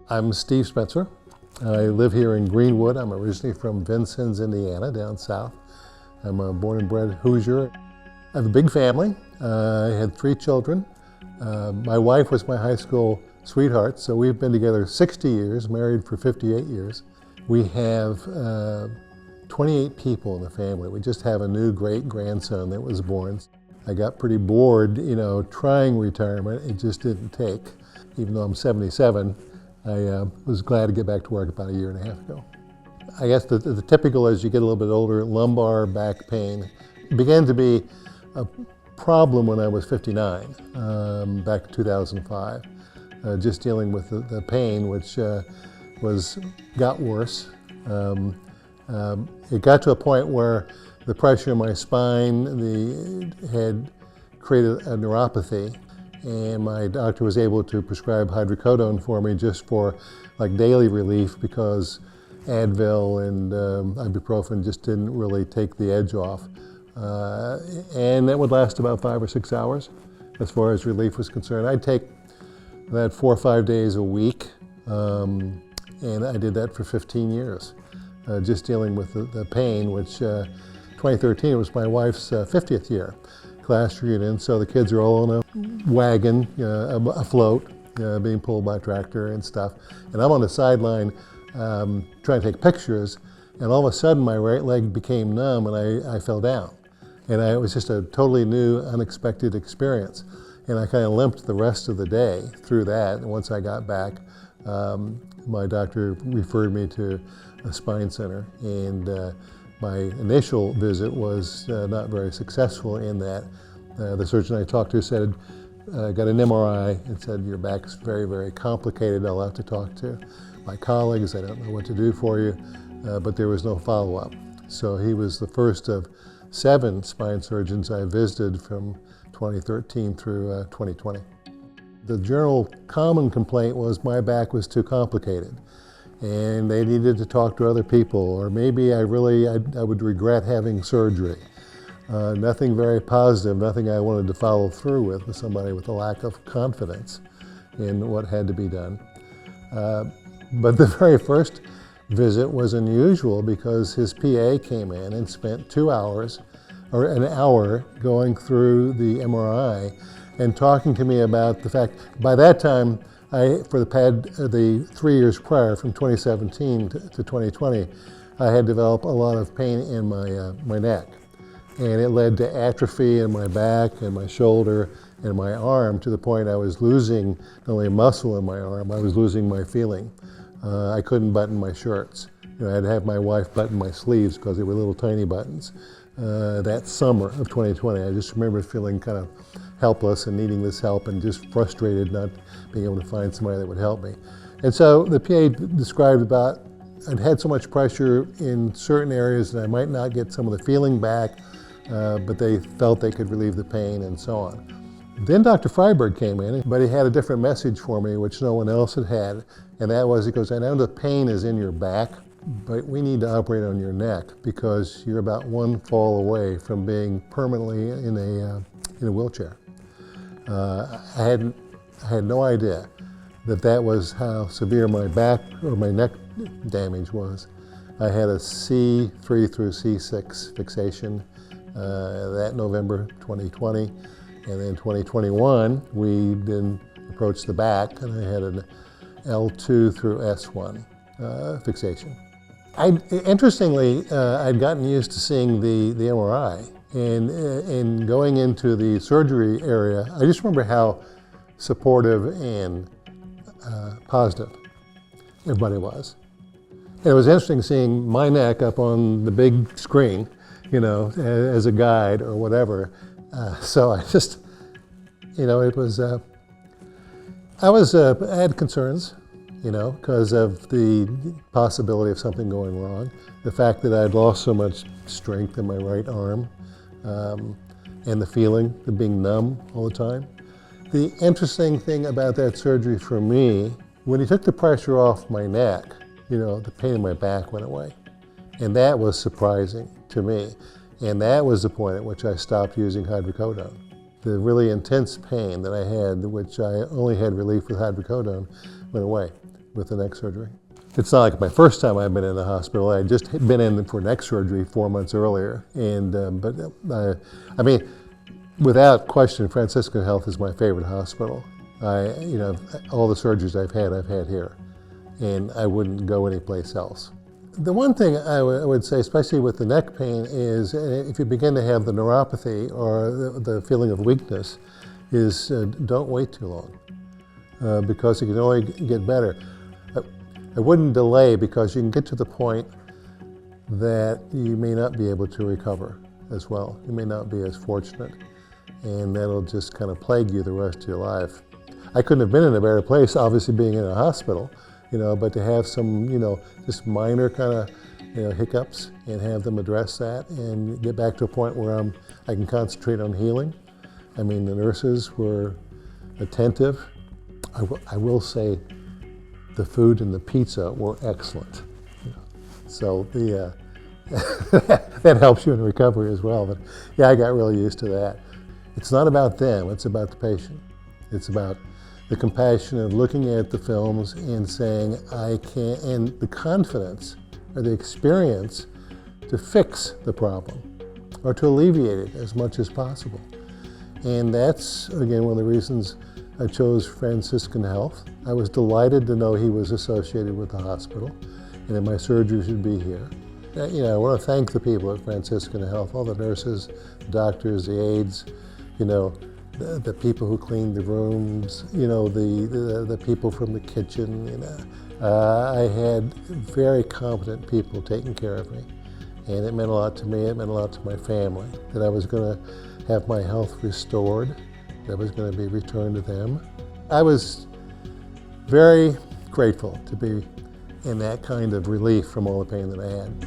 I'm Steve Spencer. I live here in Greenwood. I'm originally from Vincennes, Indiana, down south. I'm a born and bred Hoosier. I have a big family. I had 3 children. My wife was my high school sweetheart, so we've been together 60 years, married for 58 years. We have 28 people in the family. We just have a new great-grandson that was born. I got pretty bored, trying retirement. It just didn't take. Even though I'm 77, I was glad to get back to work about a year and a half ago. I guess the typical as you get a little bit older, lumbar back pain began to be a problem when I was 59, back in 2005. Just dealing with the pain, which got worse. It got to a point where the pressure in my spine had created a neuropathy, and my doctor was able to prescribe hydrocodone for me just for like daily relief because Advil and ibuprofen just didn't really take the edge off. And that would last about 5 or 6 hours as far as relief was concerned. I'd take that 4 or 5 days a week, and I did that for 15 years, just dealing with the pain, which 2013 was my wife's 50th year class reunion, so the kids are all on a wagon, afloat, being pulled by a tractor and stuff. And I'm on the sideline trying to take pictures, and all of a sudden my right leg became numb and I fell down. And it was just a totally new, unexpected experience. And I kind of limped the rest of the day through that. And once I got back, my doctor referred me to a spine center, and my initial visit was not very successful in that. The surgeon I talked to said, got an MRI and said, your back is very, very complicated. I'll have to talk to my colleagues. I don't know what to do for you, but there was no follow-up. So he was the first of 7 spine surgeons I visited from 2013 through 2020. The general common complaint was my back was too complicated, and they needed to talk to other people, or maybe I would regret having surgery. Nothing very positive, nothing I wanted to follow through with somebody with a lack of confidence in what had to be done. But the very first visit was unusual because his PA came in and spent 2 hours, or an hour, going through the MRI and talking to me about the fact, by that time, for the 3 years prior, from 2017 to 2020, I had developed a lot of pain in my neck. And it led to atrophy in my back and my shoulder and my arm, to the point I was losing not only muscle in my arm, I was losing my feeling. I couldn't button my shirts. I had to have my wife button my sleeves because they were little tiny buttons. That summer of 2020, I just remember feeling kind of helpless and needing this help and just frustrated not being able to find somebody that would help me. And so the PA described about I'd had so much pressure in certain areas that I might not get some of the feeling back, but they felt they could relieve the pain and so on. Then Dr. Freiberg came in, but he had a different message for me, which no one else had, and that was, he goes, I know the pain is in your back, but we need to operate on your neck because you're about 1 fall away from being permanently in a wheelchair. I had no idea that was how severe my back or my neck damage was. I had a C3 through C6 fixation that November 2020, and then 2021 we then approached the back, and I had an L2 through S1 fixation. Interestingly, I'd gotten used to seeing the MRI, and going into the surgery area, I just remember how supportive and positive everybody was. And it was interesting seeing my neck up on the big screen, as a guide or whatever. So I just, it was, I had concerns, because of the possibility of something going wrong. The fact that I'd lost so much strength in my right arm, and the feeling of being numb all the time. The interesting thing about that surgery for me, when he took the pressure off my neck, the pain in my back went away. And that was surprising to me. And that was the point at which I stopped using hydrocodone. The really intense pain that I had, which I only had relief with hydrocodone, went away. with the neck surgery. It's not like my first time I've been in the hospital. I just had been in for neck surgery 4 months earlier. I mean, without question, Franciscan Health is my favorite hospital. All the surgeries I've had here, and I wouldn't go anyplace else. The one thing I would say, especially with the neck pain, is if you begin to have the neuropathy or the feeling of weakness, is don't wait too long, because it can only get better. I wouldn't delay, because you can get to the point that you may not be able to recover as well. You may not be as fortunate, and that'll just kind of plague you the rest of your life. I couldn't have been in a better place, obviously being in a hospital, but to have some, just minor kind of, hiccups and have them address that and get back to a point where I can concentrate on healing. I mean, the nurses were attentive. I will say the food and the pizza were excellent. So that helps you in recovery as well. But yeah, I got really used to that. It's not about them, it's about the patient. It's about the compassion of looking at the films and saying, I can, and the confidence or the experience to fix the problem or to alleviate it as much as possible. And that's, again, one of the reasons I chose Franciscan Health. I was delighted to know he was associated with the hospital and that my surgery should be here. I want to thank the people at Franciscan Health, all the nurses, the doctors, the aides, the people who cleaned the rooms, the people from the kitchen. I had very competent people taking care of me, and it meant a lot to me. It meant a lot to my family that I was going to have my health restored, that was going to be returned to them. I was very grateful to be in that kind of relief from all the pain that I had.